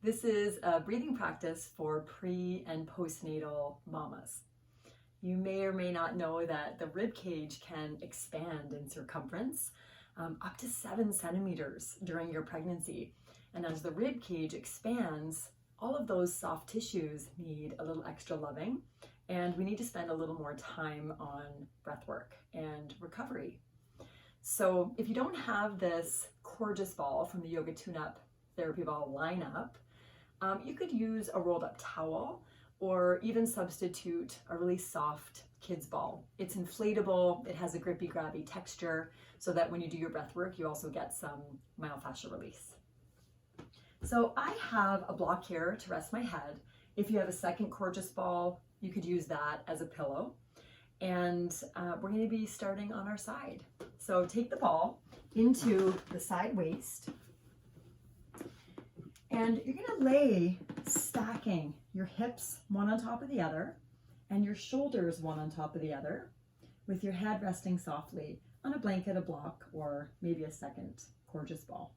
This is a breathing practice for pre and postnatal mamas. You may or may not know that the rib cage can expand in circumference up to 7 centimeters during your pregnancy. And as the rib cage expands, all of those soft tissues need a little extra loving, and we need to spend a little more time on breath work and recovery. So if you don't have this Corgeous ball from the Yoga Tune-Up Therapy Ball lineup, you could use a rolled up towel or even substitute a really soft kids ball. It's inflatable, it has a grippy grabby texture so that when you do your breath work, you also get some myofascial release. So I have a block here to rest my head. If you have a second Corgeous ball, you could use that as a pillow. And we're going to be starting on our side. So take the ball into the side waist, and you're going to lay stacking your hips one on top of the other and your shoulders one on top of the other, with your head resting softly on a blanket, a block, or maybe a second Corgeous ball.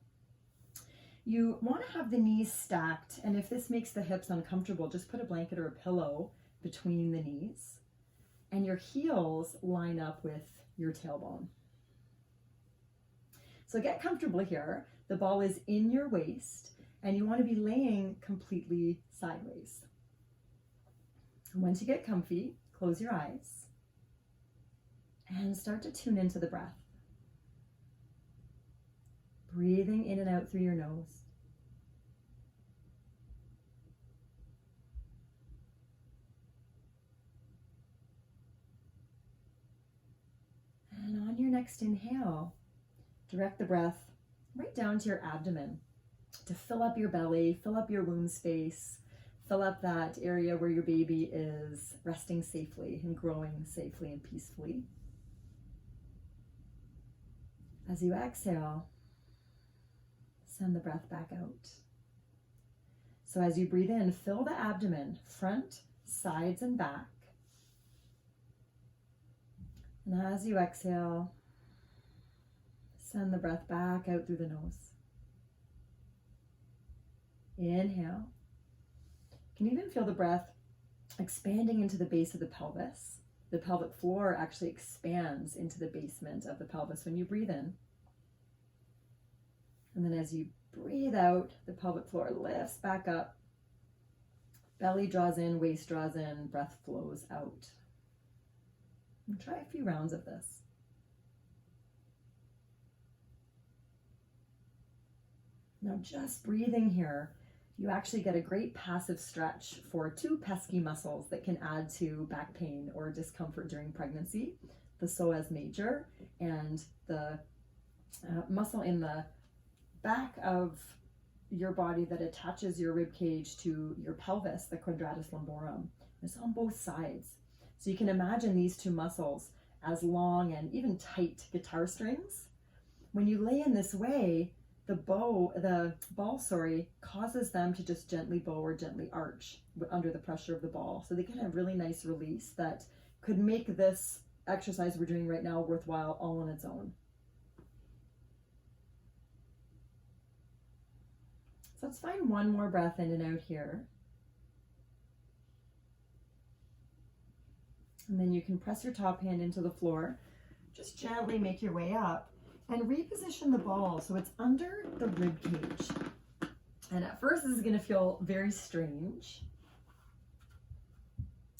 You want to have the knees stacked, and if this makes the hips uncomfortable, just put a blanket or a pillow between the knees, and your heels line up with your tailbone. So get comfortable here. The ball is in your waist, and you want to be laying completely sideways. And once you get comfy, close your eyes and start to tune into the breath. Breathing in and out through your nose. And on your next inhale, direct the breath right down to your abdomen to fill up your belly, fill up your womb space, fill up that area where your baby is resting safely and growing safely and peacefully. As you exhale, send the breath back out. So as you breathe in, fill the abdomen, front, sides, and back. And as you exhale, send the breath back out through the nose. Inhale. You can even feel the breath expanding into the base of the pelvis. The pelvic floor actually expands into the basement of the pelvis when you breathe in. And then as you breathe out, the pelvic floor lifts back up. Belly draws in, waist draws in, breath flows out. And try a few rounds of this. Now just breathing here, you actually get a great passive stretch for 2 pesky muscles that can add to back pain or discomfort during pregnancy, the psoas major and the muscle in the back of your body that attaches your rib cage to your pelvis, the quadratus lumborum. It's on both sides. So you can imagine these 2 muscles as long and even tight guitar strings. When you lay in this way, the ball causes them to just gently bow or gently arch under the pressure of the ball. So they can have really nice release that could make this exercise we're doing right now worthwhile all on its own. So let's find one more breath in and out here. And then you can press your top hand into the floor. Just gently make your way up and reposition the ball so it's under the rib cage. And at first this is going to feel very strange.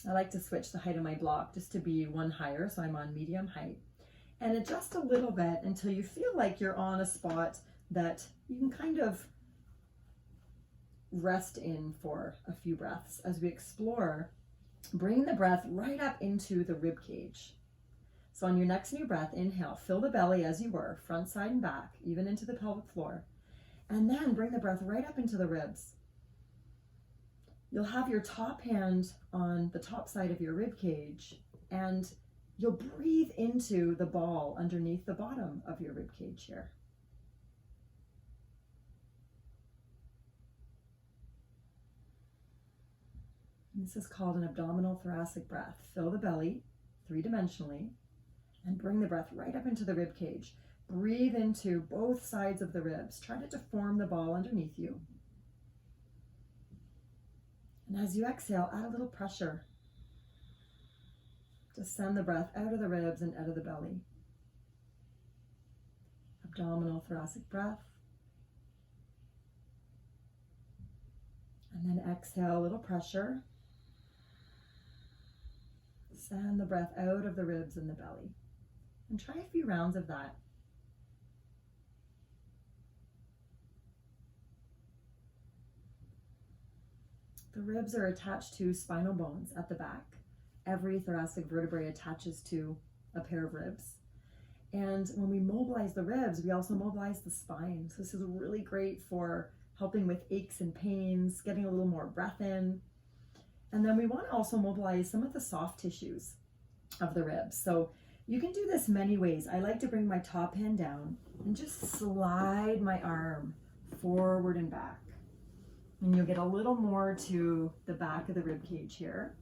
I like to switch the height of my block just to be one higher, so I'm on medium height. And adjust a little bit until you feel like you're on a spot that you can kind of rest in for a few breaths. As we explore, bring the breath right up into the rib cage. So on your next new breath, inhale, fill the belly as you were, front, side, and back, even into the pelvic floor. And then bring the breath right up into the ribs. You'll have your top hand on the top side of your rib cage, and you'll breathe into the ball underneath the bottom of your rib cage here. This is called an abdominal thoracic breath. Fill the belly 3-dimensionally and bring the breath right up into the rib cage. Breathe into both sides of the ribs. Try to deform the ball underneath you. And as you exhale, add a little pressure. Just send the breath out of the ribs and out of the belly. Abdominal thoracic breath. And then exhale, a little pressure. Send the breath out of the ribs and the belly. And try a few rounds of that. The ribs are attached to spinal bones at the back. Every thoracic vertebrae attaches to a pair of ribs. And when we mobilize the ribs, we also mobilize the spine. So this is really great for helping with aches and pains, getting a little more breath in. And then we want to also mobilize some of the soft tissues of the ribs. So you can do this many ways. I like to bring my top hand down and just slide my arm forward and back. And you'll get a little more to the back of the rib cage here.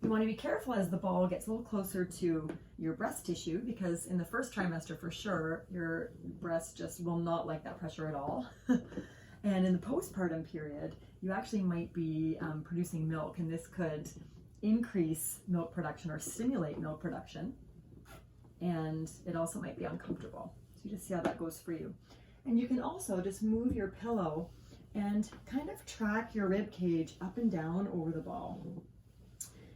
You want to be careful as the ball gets a little closer to your breast tissue, because in the first trimester, for sure, your breast just will not like that pressure at all. And in the postpartum period, you actually might be producing milk, and this could increase milk production or stimulate milk production. And it also might be uncomfortable. So you just see how that goes for you. And you can also just move your pillow and kind of track your rib cage up and down over the ball.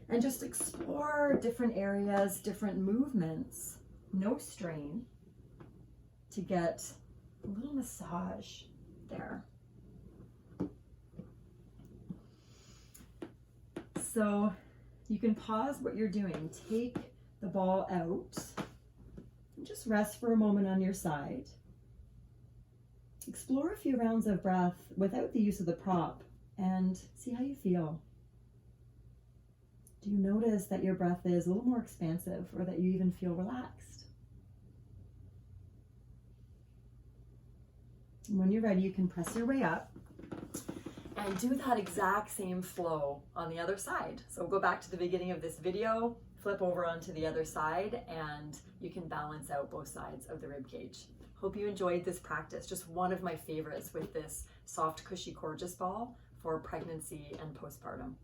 And just explore different areas, different movements, no strain, to get a little massage there. So you can pause what you're doing, take the ball out, and just rest for a moment on your side. Explore a few rounds of breath without the use of the prop and see how you feel. Do you notice that your breath is a little more expansive, or that you even feel relaxed? And when you're ready, you can press your way up and do that exact same flow on the other side. So go back to the beginning of this video, flip over onto the other side, and you can balance out both sides of the rib cage. Hope you enjoyed this practice. Just one of my favorites with this soft, cushy Corgeous ball for pregnancy and postpartum.